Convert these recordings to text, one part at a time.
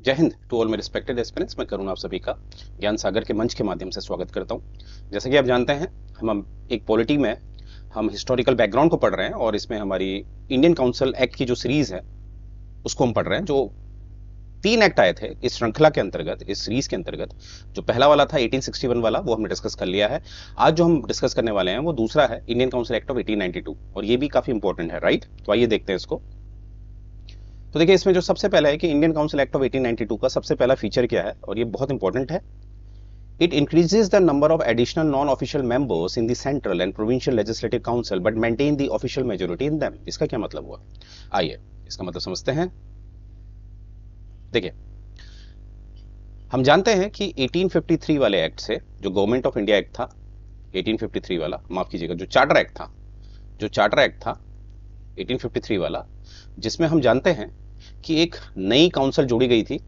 जय हिंद to all my respected aspirants. मैं करुण आप सभी का ज्ञान सागर के मंच के माध्यम से स्वागत करता हूं। जैसा कि आप जानते हैं हम एक पॉलिटी में हम हिस्टोरिकल बैकग्राउंड को पढ़ रहे हैं और इसमें हमारी इंडियन काउंसिल एक्ट की जो सीरीज है उसको हम पढ़ रहे हैं। जो 3 एक्ट आए थे इस श्रृंखला के अंतर्गत, इस सीरीज के अंतर्गत, जो पहला वाला था 1861 वाला, वो हमने डिस्कस कर लिया है। आज जो हम डिस्कस करने वाले हैं वो दूसरा है इंडियन काउंसिल एक्ट ऑफ 1892 और ये भी काफी इंपॉर्टेंट है, राइट। तो आइए देखते हैं इसको। तो देखिए इसमें जो सबसे पहला है कि इंडियन काउंसिल एक्ट ऑफ 1892 का सबसे पहला फीचर क्या है, और ये बहुत इंपॉर्टेंट है। It increases the number of additional non official members in the central and provincial legislative council but maintain the official majority in them. इसका क्या मतलब हुआ, आइए इसका मतलब समझते हैं। देखिए हम जानते हैं कि 1853 वाले एक्ट से, जो गवर्नमेंट ऑफ इंडिया एक्ट था 1853 वाला, माफ कीजिएगा, जो चार्टर एक्ट था 1853 वाला, जिसमें हम जानते हैं कि एक नई काउंसिल जोड़ी गई थी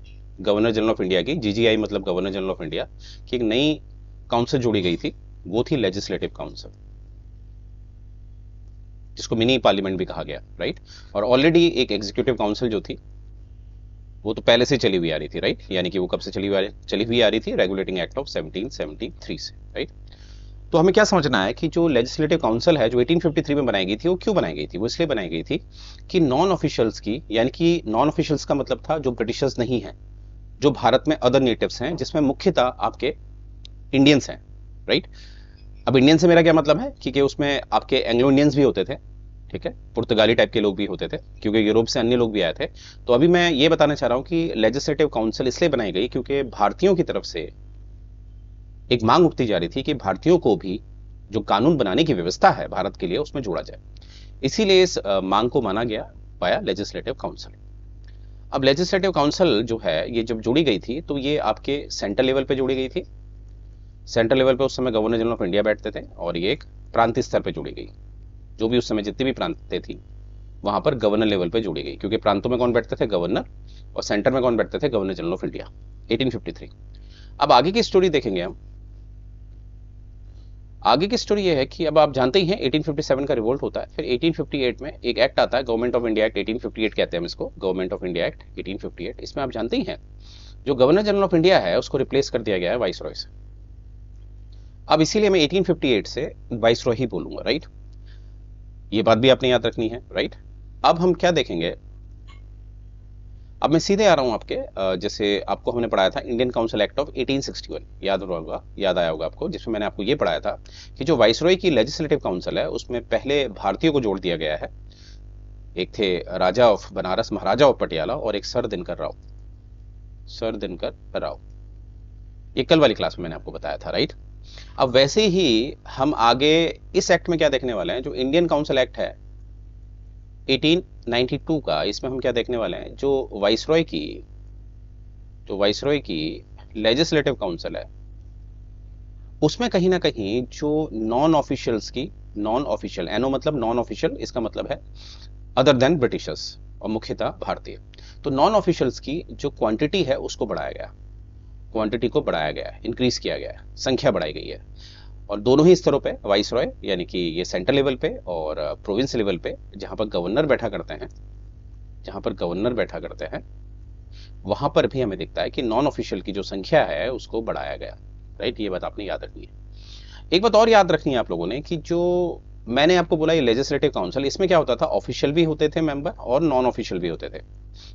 गवर्नर जनरल ऑफ इंडिया की, जीजीआई मतलब गवर्नर जनरल ऑफ इंडिया की एक नई काउंसिल जोड़ी गई थी, वो थी लेजिस्लेटिव काउंसिल, जिसको मिनी पार्लियामेंट भी कहा गया, राइट। और ऑलरेडी एक एग्जीक्यूटिव काउंसिल जो थी वो तो पहले से चली हुई आ रही थी, राइट। यानी कि वो कब से चली हुई आ रही थी, रेगुलेटिंग एक्ट ऑफ 1773 से, राइट। तो हमें क्या समझना है कि जो लेजिस्लेटिव काउंसिल है जो 1853 में बनाई गई थी, वो क्यों बनाई गई थी। वो इसलिए बनाई गई थी कि नॉन ऑफिशियल्स की, यानी कि नॉन ऑफिशियल्स का मतलब था जो ब्रिटिशर्स नहीं हैं, जो भारत में अदर नेटिव्स हैं, जिसमें मुख्यतः आपके इंडियंस हैं, राइट। अब इंडियन से मेरा क्या मतलब है कि उसमें आपके एंग्लो इंडियंस भी होते थे, ठीक है, पुर्तगाली टाइप के लोग भी होते थे, क्योंकि यूरोप से अन्य लोग भी आए थे। तो अभी मैं ये बताना चाह रहा हूं कि लेजिस्लेटिव काउंसिल इसलिए बनाई गई क्योंकि भारतीयों की तरफ से एक मांग उठती जा रही थी कि भारतीयों को भी जो कानून बनाने की व्यवस्था है भारत के लिए उसमें जोड़ा जाए। इसीलिए इस मांग को माना गया पाया लेजिस्लेटिव काउंसिल। अब लेजिस्लेटिव काउंसिल जो है ये जब जोड़ी गई थी तो ये आपके सेंट्रल लेवल पे जोड़ी गई थी। सेंट्रल लेवल पे उस समय गवर्नर जनरल ऑफ इंडिया बैठते थे, और ये एक प्रांतीय स्तर पे जोड़ी गई। जो भी उस समय जितनी भी प्रांतें थी वहां पर गवर्नर लेवल पे जोड़ी गई, क्योंकि प्रांतों में कौन बैठते थे, गवर्नर, और सेंटर में कौन बैठते थे, गवर्नर जनरल ऑफ इंडिया। 1853। अब आगे की स्टोरी देखेंगे हम। आगे की स्टोरी ये है कि अब आप जानते ही हैं 1857 का रिवोल्ट होता है, फिर 1858 में एक एक्ट आता है, गवर्नमेंट ऑफ इंडिया एक्ट 1858 कहते हैं हम इसको, गवर्नमेंट ऑफ इंडिया एक्ट 1858। इसमें आप जानते ही हैं जो गवर्नर जनरल ऑफ इंडिया है उसको रिप्लेस कर दिया गया है वाइसरॉय से। अब इसीलिए मैं 1858 से वाइसरॉय ही बोलूंगा, राइट। ये बात भी आपने याद रखनी है, राइट। अब हम क्या देखेंगे, अब मैं सीधे आ रहा हूं आपके, जैसे आपको हमने पढ़ाया था इंडियन काउंसिल एक्ट ऑफ 1861, याद आया होगा आपको, जिसमें मैंने आपको ये पढ़ाया था कि जो वाइसरॉय की लेजिस्लेटिव काउंसिल है उसमें पहले भारतीयों को जोड़ दिया गया है। एक थे राजा ऑफ बनारस, महाराजा ऑफ पटियाला, और एक सर दिनकर राव। ये कल वाली क्लास में मैंने आपको बताया था, राइट। अब वैसे ही हम आगे इस एक्ट में क्या देखने वाले हैं, जो इंडियन काउंसिल एक्ट है 1892 का, इसमें हम क्या देखने वाले हैं, जो वाइसरॉय की लेजिस्लेटिव काउंसिल है उसमें कहीं ना कहीं जो नॉन ऑफिशियल्स की, नॉन ऑफिशियल, एनओ मतलब नॉन ऑफिशियल, इसका मतलब है अदर देन ब्रिटिशर्स और मुख्यतः भारतीय। तो नॉन ऑफिशियल्स की जो क्वांटिटी है उसको बढ़ाया गया, इंक्रीज किया गया, संख्या बढ़ाई गई है। और दोनों ही स्तरों पे वाइसरॉय, यानी कि ये सेंट्रल लेवल पे और प्रोविंस लेवल पे, जहां पर गवर्नर बैठा करते हैं, वहां पर भी हमें दिखता है कि नॉन ऑफिशियल की जो संख्या है उसको बढ़ाया गया, राइट। ये बात आपने याद रखनी है। एक बात और याद रखनी है आप लोगों ने कि जो मैंने आपको बोला ये लेजिस्लेटिव काउंसिल, इसमें क्या होता था, ऑफिशियल भी होते थे मेंबर और नॉन ऑफिशियल भी होते थे।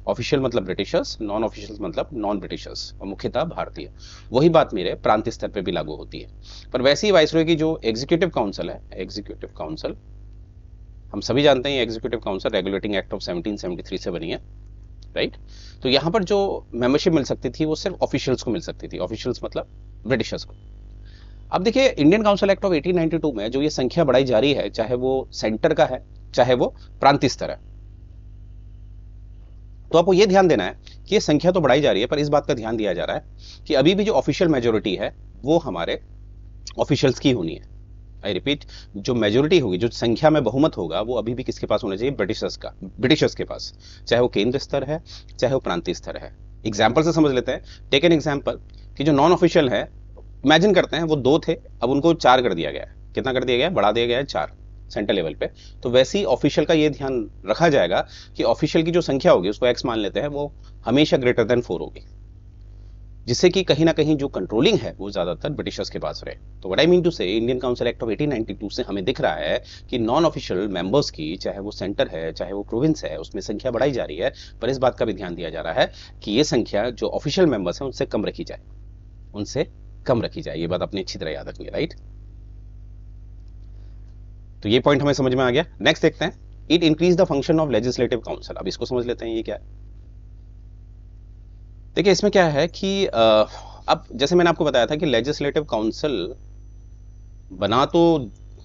ऑफिशियल मतलब ब्रिटिशर्स, नॉन ऑफिशियल मतलब नॉन ब्रिटिशर्स और मुख्यतः भारतीय। वही बात मेरे प्रांतीय स्तर पे भी लागू होती है। पर वैसे ही वाइसरॉय की जो एग्जीक्यूटिव काउंसिल है, हम सभी जानते हैं executive council regulating act of 1773 से बनी है, राइट। तो यहां पर जो मेंबरशिप मिल सकती थी वो सिर्फ ऑफिशियल्स को मिल सकती थी, ऑफिशियल्स मतलब ब्रिटिशर्स को। अब देखिए इंडियन काउंसिल एक्ट ऑफ 1892 में जो ये संख्या बढ़ाई जा रही है, चाहे वो सेंटर का है चाहे वो प्रांतीय स्तर है, तो आपको ये ध्यान देना है कि ये संख्या तो बढ़ाई जा रही है, पर इस बात का ध्यान दिया जा रहा है कि अभी भी जो ऑफिशियल मेजोरिटी है वो हमारे ऑफिशियल्स की होनी है। आई रिपीट, जो मेजोरिटी होगी, जो संख्या में बहुमत होगा, वो अभी भी किसके पास होना चाहिए, ब्रिटिशर्स के पास, चाहे वो केंद्र स्तर है चाहे वो प्रांतीय स्तर है। एग्जाम्पल से समझ लेते हैं, टेक एन एग्जाम्पल कि जो नॉन ऑफिशियल है, इमेजिन करते हैं वो 2 थे, अब उनको 4 कर दिया गया है। कितना कर दिया गया है, बढ़ा दिया गया है 4, सेंटर लेवल पे, तो वैसे ही ऑफिशियल का ये ध्यान रखा जाएगा कि ऑफिशियल की जो संख्या होगी उसको एक्स मान लेते हैं, वो हमेशा ग्रेटर देन 4 होगी, जिससे कि कहीं ना कहीं जो कंट्रोलिंग है वो ज्यादातर ब्रिटिशर्स के पास रहे। तो व्हाट आई मीन टू से, इंडियन काउंसिल एक्ट ऑफ 1892 से हमें दिख रहा है कि नॉन ऑफिशियल मेंबर्स की, चाहे वो सेंटर है चाहे वो प्रोविंस है, उसमें संख्या बढ़ाई जा रही है, पर इस बात का भी ध्यान दिया जा रहा है कि ये संख्या जो ऑफिशियल मेंबर्स हैं उनसे कम रखी जाए, उनसे कम रखी जाए। ये बात अपनी अच्छी तरह याद रखनी है, राइट। तो ये पॉइंट हमें समझ में आ गया। नेक्स्ट देखते हैं, it increase the function of legislative council. अब इसको समझ लेते हैं ये क्या है। देखिए इसमें क्या है कि अब जैसे मैंने आपको बताया था कि लेजिस्लेटिव काउंसिल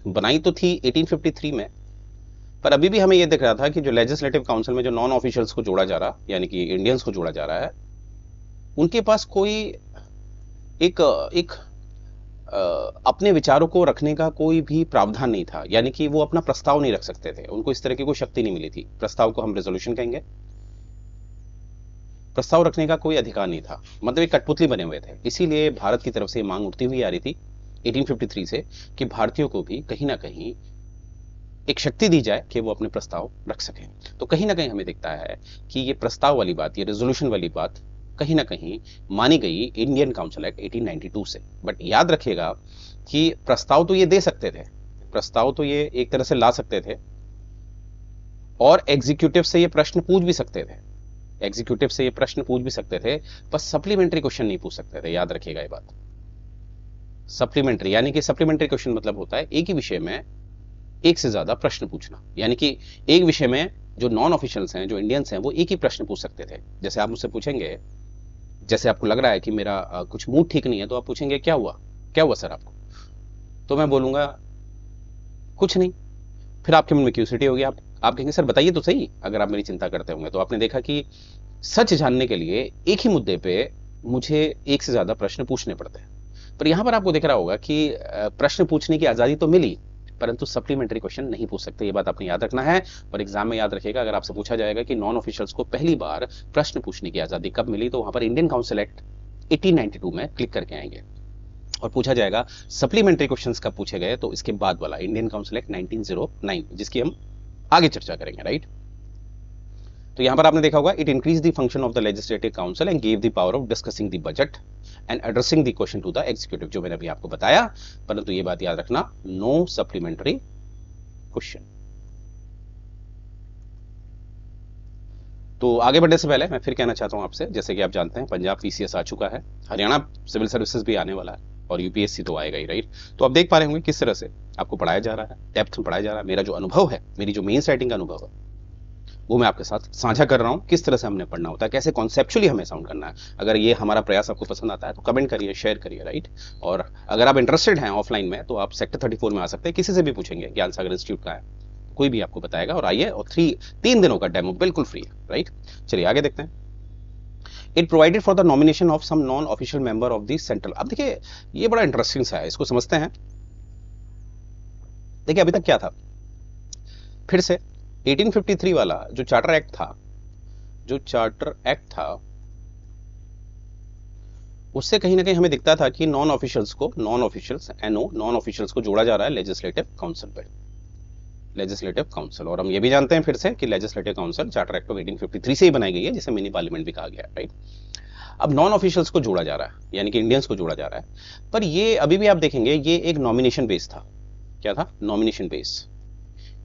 बनाई तो थी 1853 में, पर अभी भी हमें यह दिख रहा था कि जो लेजिस्लेटिव काउंसिल में जो नॉन ऑफिशियल्स को जोड़ा जा रहा, यानी कि इंडियंस को जोड़ा जा रहा है, उनके पास कोई एक एक अपने विचारों को रखने का कोई भी प्रावधान नहीं था, यानी कि वो अपना प्रस्ताव नहीं रख सकते थे, उनको इस तरह की कोई शक्ति नहीं मिली थी। प्रस्ताव को हम रेजोल्यूशन कहेंगे। प्रस्ताव रखने का कोई अधिकार नहीं था, मतलब एक कठपुतली बने हुए थे। इसीलिए भारत की तरफ से मांग उठती हुई आ रही थी 1853 से कि भारतीयों को भी कहीं ना कहीं एक शक्ति दी जाए कि वो अपने प्रस्ताव रख सकें। तो कहीं ना कहीं हमें दिखता है कि ये प्रस्ताव वाली बात, ये रेजोल्यूशन वाली बात कहीं ना कहीं मानी गई इंडियन काउंसिल एक्ट 1892 से। बट याद रखिएगा कि प्रस्ताव तो ये दे सकते थे, प्रस्ताव तो ये एक तरह से ला सकते थे, और एग्जीक्यूटिव से ये प्रश्न पूछ भी सकते थे, एग्जीक्यूटिव से ये प्रश्न पूछ भी सकते थे, बस सप्लीमेंट्री क्वेश्चन नहीं पूछ सकते थे। याद रखिएगा ये बात, सप्लीमेंट्री, यानी कि सप्लीमेंट्री क्वेश्चन मतलब होता है एक ही विषय में एक से ज्यादा प्रश्न पूछना, यानी कि एक विषय में जो नॉन ऑफिशियल्स हैं, जो इंडियंस हैं, वो एक ही प्रश्न पूछ सकते थे। जैसे आप मुझसे पूछेंगे, जैसे आपको लग रहा है कि मेरा कुछ मूड ठीक नहीं है, तो आप पूछेंगे क्या हुआ, क्या हुआ सर आपको, तो मैं बोलूंगा कुछ नहीं। फिर आपके मन में क्यूरियोसिटी होगी, आप कहेंगे सर बताइए तो सही, अगर आप मेरी चिंता करते होंगे। तो आपने देखा कि सच जानने के लिए एक ही मुद्दे पे मुझे एक से ज्यादा प्रश्न पूछने पड़ते हैं। पर यहां पर आपको दिख रहा होगा कि प्रश्न पूछने की आजादी तो मिली, परंतु सप्लीमेंट्री क्वेश्चन नहीं पूछ सकते। ये बात आपने याद रखना है, और एग्जाम में याद रखिएगा, अगर आपसे पूछा जाएगा कि नॉन ऑफिशियल्स को पहली बार प्रश्न पूछने की आजादी कब मिली, तो वहां पर इंडियन काउंसिल एक्ट 1892 में क्लिक करके आएंगे और पूछा जाएगा सप्लीमेंट्री क्वेश्चंस कब पूछे गए, तो इसके बाद वाला इंडियन काउंसिल एक्ट 1909, जिसकी हम आगे चर्चा करेंगे, राइट। तो यहां पर आपने देखा होगा, it increase the function of the legislative council and give the power of discussing the budget and addressing the question to the executive, जो मैंने अभी आपको बताया। परंतु ये बात याद रखना, नो सप्लीमेंट्री क्वेश्चन। तो आगे बढ़ने से पहले मैं फिर कहना चाहता हूं आपसे, जैसे कि आप जानते हैं पंजाब पीसीएस आ चुका है, हरियाणा सिविल सर्विसेज भी आने वाला है, और यूपीएससी तो आएगा ही, राइट। तो आप देख पा रहे होंगे किस तरह से आपको पढ़ाया जा रहा है, डेप्थ में पढ़ाया जा रहा है। मेरा जो अनुभव है, मेरी जो मेंस राइटिंग का अनुभव है, वो मैं आपके साथ साझा कर रहा हूं, किस तरह से हमने पढ़ना होता है, कैसे कॉन्सेप्चुअली हमें साउंड करना है। अगर ये हमारा प्रयास आपको पसंद आता है तो कमेंट करिए, शेयर करिए, राइट। और अगर आप इंटरेस्टेड हैं ऑफलाइन में, तो आप सेक्टर 34 में आ सकते हैं, किसी से भी पूछेंगे ज्ञान सागर इंस्टीट्यूट का है, कोई भी आपको बताएगा। और आइए, और 3 दिनों का डेमो बिल्कुल फ्री है, राइट। चलिए आगे देखते हैं। It provided for the nomination of some non official member of the central. अब देखिए ये बड़ा इंटरेस्टिंग सा है, इसको समझते हैं। देखिए अभी तक क्या था, फिर से 1853 वाला जो चार्टर एक्ट था, उससे कहीं ना कहीं हमें दिखता था कि नॉन ऑफिशियल्स को जोड़ा जा रहा है लेजिस्लेटिव काउंसिल पे, लेजिस्लेटिव काउंसिल। और हम ये भी जानते हैं फिर से कि legislative council charter act of 1853 से ही बनाई गई है, जिसे मिनी पार्लियामेंट भी कहा गया है, राइट। अब नॉन ऑफिशियल्स को जोड़ा जा रहा है, यानी कि इंडियंस को जोड़ा जा रहा है, पर ये अभी भी आप देखेंगे ये एक नॉमिनेशन बेस था। क्या था? नॉमिनेशन बेस,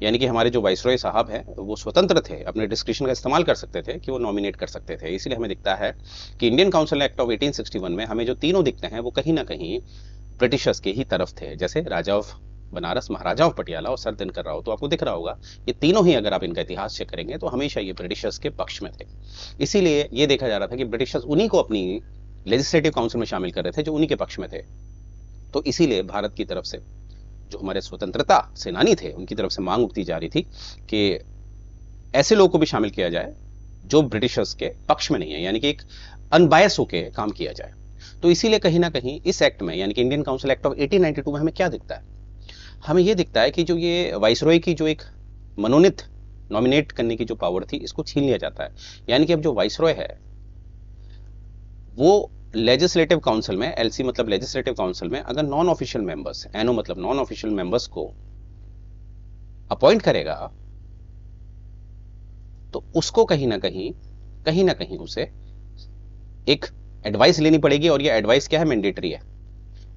यानी कि हमारे जो वाइसरॉय साहब हैं वो स्वतंत्र थे, अपने डिस्क्रिप्शन का इस्तेमाल कर सकते थे कि वो नॉमिनेट कर सकते थे। इसलिए हमें दिखता है कि इंडियन काउंसिल एक्ट ऑफ 1861 में हमें जो तीनों दिखते हैं वो कहीं ना कहीं ब्रिटिशर्स के ही तरफ थे। जैसे राजा ऑफ बनारस, महाराजा ऑफ पटियाला और सर दिनकर राव, तो आपको दिख रहा होगा ये तीनों ही, अगर आप इनका इतिहास चेक करेंगे तो हमेशा ये ब्रिटिशर्स के पक्ष में थे। इसीलिए ये देखा जा रहा था कि ब्रिटिशर्स उन्हीं को अपनी लेजिस्लेटिव काउंसिल में शामिल कर रहे थे जो उन्हीं के पक्ष में थे। तो इसीलिए भारत की तरफ से जो हमारे स्वतंत्रता सेनानी थे, उनकी तरफ से मांग उठती जा रही थी कि ऐसे लोगों को भी शामिल किया जाए जो ब्रिटिशर्स के पक्ष में नहीं है, यानी कि एक अनबायस होकर काम किया जाए। तो इसीलिए कहीं ना कहीं इस एक्ट में, यानी कि इंडियन काउंसिल एक्ट ऑफ 1892 में हमें क्या दिखता है? हमें यह दिखता है कि जो ये वाइसरॉय की जो एक मनोनीत नॉमिनेट करने की जो पावर थी, इसको छीन लिया जाता है। यानी कि अब जो वाइसरॉय है वो लेजिस्लेटिव काउंसिल में, एलसी मतलब लेजिस्लेटिव काउंसिल में, अगर नॉन ऑफिशियल मेंबर्स, एनओ मतलब नॉन ऑफिशियल मेंबर्स को अपॉइंट करेगा तो उसको कहीं ना कहीं उसे एक एडवाइस लेनी पड़ेगी, और ये एडवाइस क्या है? मैंडेटरी है।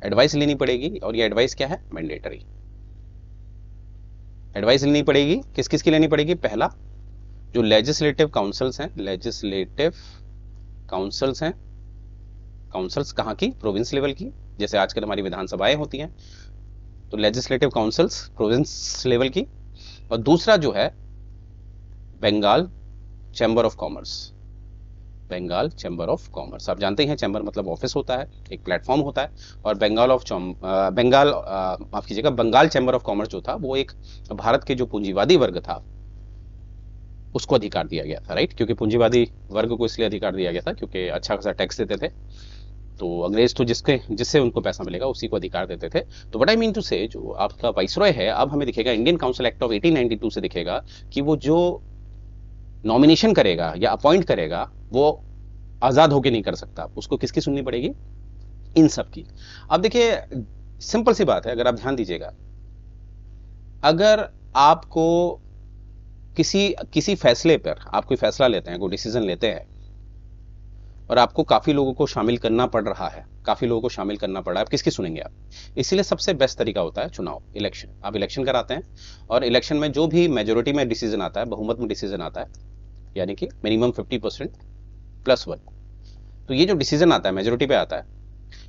एडवाइस लेनी पड़ेगी और ये एडवाइस क्या है? मैंडेटरी। एडवाइस लेनी पड़ेगी, किस किस की लेनी पड़ेगी? पहला, जो लेजिस्लेटिव काउंसिल्स हैं, लेजिस्लेटिव काउंसिल्स हैं, काउंसिल्स कहां की? प्रोविंस लेवल की, जैसे आजकल हमारी विधानसभाएं होती हैं, तो लेजिस्लेटिव काउंसिल्स प्रोविंस लेवल की। और दूसरा जो है Bengal chamber of commerce, Bengal chamber of commerce. आप जानते हैं चैम्बर मतलब ऑफिस होता है, एक प्लेटफॉर्म होता है, और माफ कीजिएगा, बंगाल चैम्बर ऑफ कॉमर्स जो था वो एक भारत के जो पूंजीवादी वर्ग था उसको अधिकार दिया गया था, राइट? क्योंकि पूंजीवादी वर्ग को इसलिए अधिकार दिया गया था क्योंकि अच्छा खासा टैक्स देते थे, तो अंग्रेज तो जिससे उनको पैसा मिलेगा उसी को अधिकार देते थे। तो व्हाट आई मीन टू से, जो आपका वाइसरॉय है, अब हमें दिखेगा इंडियन काउंसिल एक्ट ऑफ 1892 से दिखेगा कि वो जो नॉमिनेशन करेगा या अपॉइंट करेगा वो आजाद होकर नहीं कर सकता, उसको किसकी सुननी पड़ेगी? इन सब की। अब देखिए सिंपल सी बात है, अगर आप ध्यान दीजिएगा, अगर आपको किसी फैसले पर आप कोई फैसला लेते हैं, कोई डिसीजन लेते हैं, और आपको काफी लोगों को शामिल करना पड़ रहा है, काफी लोगों को शामिल करना पड़ रहा है, आप किसकी सुनेंगे? आप इसीलिए सबसे बेस्ट तरीका होता है चुनाव, इलेक्शन। आप इलेक्शन कराते हैं और इलेक्शन में जो भी मेजोरिटी में डिसीजन आता है, बहुमत में डिसीजन आता है, यानी कि मिनिमम 50% +1, तो ये जो डिसीजन आता है मेजोरिटी पे आता है,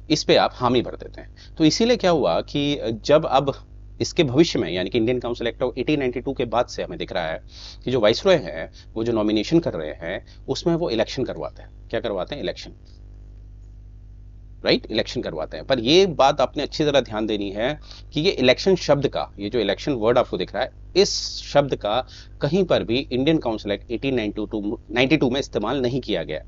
इस पे आप हामी भर देते हैं। तो इसीलिए क्या हुआ कि जब अब इसके भविष्य में, यानी कि इंडियन काउंसिल एक्ट ऑफ 1892 के बाद से हमें दिख रहा है कि जो वाइसरॉय हैं वो जो नॉमिनेशन कर रहे हैं उसमें वो इलेक्शन करवाते हैं। क्या करवाते हैं? Election, right? इलेक्शन करवाते हैं। पर ये बात आपने अच्छी तरह ध्यान देनी है कि ये इलेक्शन शब्द का, ये जो इलेक्शन वर्ड आपको दिख रहा है, इस शब्द का कहीं पर भी इंडियन काउंसिल एक्ट 1892 में इस्तेमाल नहीं किया गया,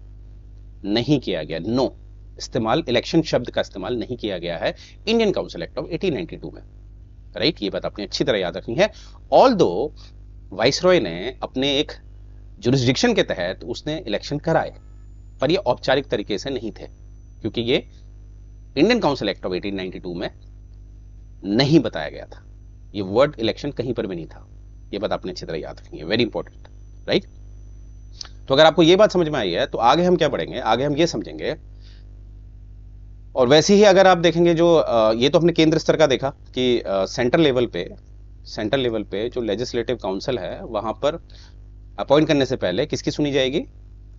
नहीं किया गया। नो, इस्तेमाल इलेक्शन शब्द का इस्तेमाल नहीं किया गया है इंडियन काउंसिल एक्ट ऑफ 1892 में, राइट? ये बात आपने अच्छी तरह याद रखनी है। ऑल्दो वाइसरॉय ने अपने एक जुरिस्डिक्शन के तहत उसने इलेक्शन कराए, पर ये औपचारिक तरीके से नहीं थे, क्योंकि ये इंडियन काउंसिल एक्ट ऑफ 1892 में नहीं बताया गया था। ये वर्ड इलेक्शन कहीं पर भी नहीं था। ये बात आपने अच्छी तरह याद रखनी है, वेरी इंपॉर्टेंट, राइट? तो अगर आपको ये बात समझ में आई है तो आगे हम क्या पढ़ेंगे? आगे हम ये समझेंगे, और वैसे ही अगर आप देखेंगे जो ये तो हमने केंद्र स्तर का देखा कि सेंट्रल लेवल पे जो लेजिस्लेटिव काउंसिल है वहां पर अपॉइंट करने से पहले किसकी सुनी जाएगी?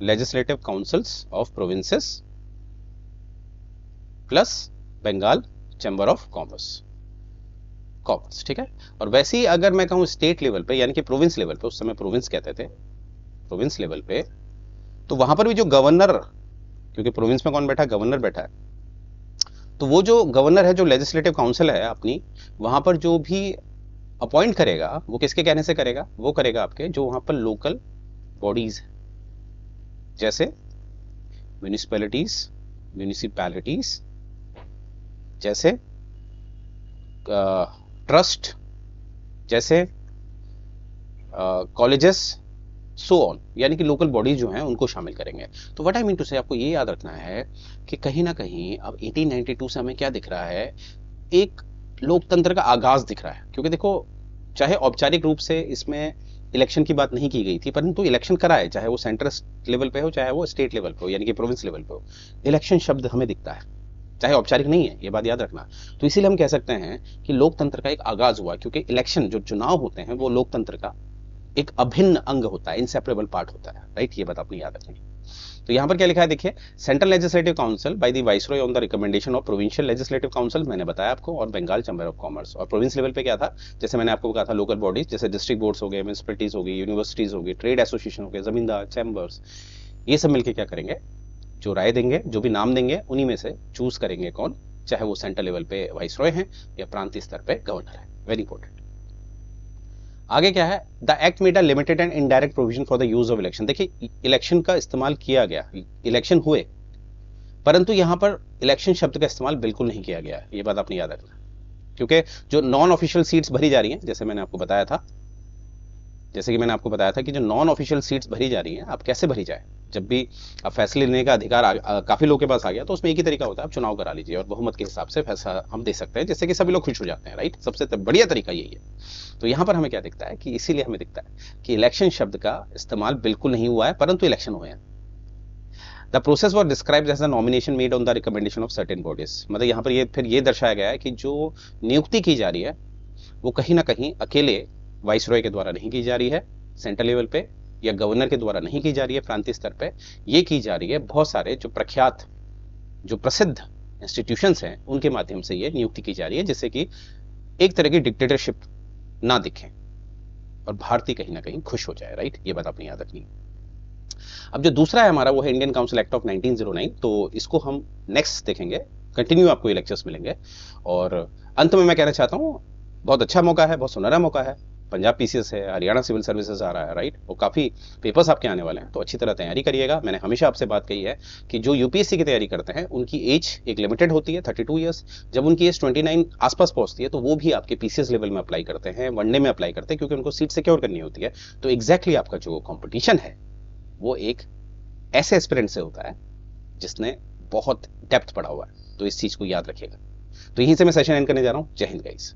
Legislative councils of provinces plus Bengal chamber of commerce, ठीक है? और वैसे ही अगर मैं कहूं स्टेट लेवल पे, यानी कि प्रोविंस लेवल पे, उस समय प्रोविंस कहते थे, प्रोविंस लेवल पे, तो वहां पर भी जो गवर्नर, क्योंकि प्रोविंस में कौन बैठा है? गवर्नर बैठा है, तो वो जो गवर्नर है, जो लेजिस्लेटिव काउंसिल है अपनी, वहां पर जो भी अपॉइंट करेगा वो किसके कहने से करेगा? वो करेगा आपके जो वहां पर लोकल बॉडीज, जैसे म्यूनिसिपैलिटीज, जैसे ट्रस्ट, जैसे कॉलेजेस, सो ऑन, यानी कि लोकल बॉडीज जो हैं उनको शामिल करेंगे। तो व्हाट आई मीन टू से, आपको ये याद रखना है कि कहीं ना कहीं अब 1892 से हमें क्या दिख रहा है? एक लोकतंत्र का आगाज दिख रहा है। क्योंकि देखो, चाहे औपचारिक रूप से इसमें इलेक्शन की बात नहीं की गई थी, परंतु इलेक्शन कराए, चाहे वो सेंट्रल लेवल पे हो चाहे वो स्टेट लेवल पे हो, यानी कि प्रोविंस लेवल पे हो, इलेक्शन शब्द हमें दिखता है, चाहे औपचारिक नहीं है, ये बात याद रखना। तो इसीलिए हम कह सकते हैं कि लोकतंत्र का एक आगाज हुआ, क्योंकि इलेक्शन, जो चुनाव होते हैं, वो लोकतंत्र का एक अभिन्न अंग होता है, इनसेपरेबल पार्ट होता है, राइट? ये बात अपनी याद रखनी। तो यहां पर क्या लिखा है देखिए, central legislative council by the viceroy on the recommendation of provincial legislative council, मैंने बताया आपको, और बंगाल चैम्बर ऑफ कॉमर्स। और प्रोविंस लेवल पे क्या था? जैसे मैंने आपको कहा था, लोकल बॉडीज, जैसे डिस्ट्रिक्ट बोर्ड्स हो गए, म्यूनिसिपैलिटीज हो गई, यूनिवर्सिटीज हो गई, ट्रेड एसोसिएशन हो गए, जमींदार, चैम्बर्स, ये सब मिलकर क्या करेंगे? जो राय देंगे, जो भी नाम देंगे, उन्हीं में से चूज करेंगे कौन, चाहे वो सेंट्रल लेवल पे वाइसरॉय हैं या प्रांतीय स्तर पे गवर्नर है। Very important. आगे क्या है? The act made a limited and indirect provision for the use of election. देखिए, इलेक्शन का इस्तेमाल किया गया, इलेक्शन हुए, परंतु यहां पर इलेक्शन शब्द का इस्तेमाल बिल्कुल नहीं किया गया। ये बात आपने याद रखना, क्योंकि जो नॉन ऑफिशियल सीट्स भरी जा रही हैं, जैसे मैंने आपको बताया था, जैसे कि मैंने आपको बताया था कि जो नॉन ऑफिशियल सीट्स भरी जा रही हैं, आप कैसे भरी जाए, जब भी आप फैसले लेने का अधिकार काफी लोगों के पास आ गया, तो उसमें एक ही तरीका होता है, आप चुनाव करा लीजिए और बहुमत के हिसाब से फैसला हम दे सकते हैं, जिससे कि सभी लोग खुश हो जाते हैं, राइट। सबसे बढ़िया तरीका यही है। तो यहाँ पर हमें क्या दिखता है कि इसीलिए हमें दिखता है कि इलेक्शन शब्द का इस्तेमाल बिल्कुल नहीं हुआ है, परंतु इलेक्शन हुए हैं। The process was described as a nomination made on the recommendation of certain bodies. मतलब यहाँ पर फिर ये दर्शाया गया है कि जो नियुक्ति की जा रही है वो कहीं ना कहीं अकेले वाइसरॉय के द्वारा नहीं की जा रही है, सेंट्रल लेवल पे या गवर्नर के द्वारा नहीं की जा रही है, प्रांतीय स्तर पे ये की जा रही है बहुत सारे जो प्रख्यात, जो प्रसिद्ध इंस्टीट्यूशंस हैं उनके माध्यम से ये नियुक्ति की जा रही है, जिससे कि एक तरह की डिक्टेटरशिप ना दिखे और भारतीय कहीं ना कहीं खुश हो जाए, राइट। ये बात आपने याद रखनी। अब जो दूसरा है हमारा वो है इंडियन काउंसिल एक्ट ऑफ 1909। तो इसको हम नेक्स्ट देखेंगे, कंटिन्यू आपको ये लेक्चर्स मिलेंगे। और अंत में मैं कहना चाहता हूँ बहुत अच्छा मौका है, बहुत सुनहरा मौका है। पंजाब पीसीएस है, हरियाणा सिविल सर्विसेज आ रहा है, राइट। और काफी पेपर्स आपके आने वाले हैं, तो अच्छी तरह तैयारी करिएगा। मैंने हमेशा आपसे बात कही है कि जो यूपीएससी की तैयारी करते हैं उनकी एज एक लिमिटेड होती है, 32 ईयर्स। जब उनकी एज 29 आसपास पहुंचती है तो वो भी आपके पीसीएस लेवल में अप्लाई करते हैं, वनडे में अप्लाई करते हैं, क्योंकि उनको सीट सिक्योर करनी होती है। तो एग्जैक्टली आपका जो कॉम्पिटिशन है वो एक ऐसे एस्पिरेंट से होता है जिसने बहुत डेप्थ पढ़ा हुआ है। तो इस चीज को याद रखिएगा। तो यहीं से मैं सेशन एंड करने जा रहा हूं। जय हिंद गाइस।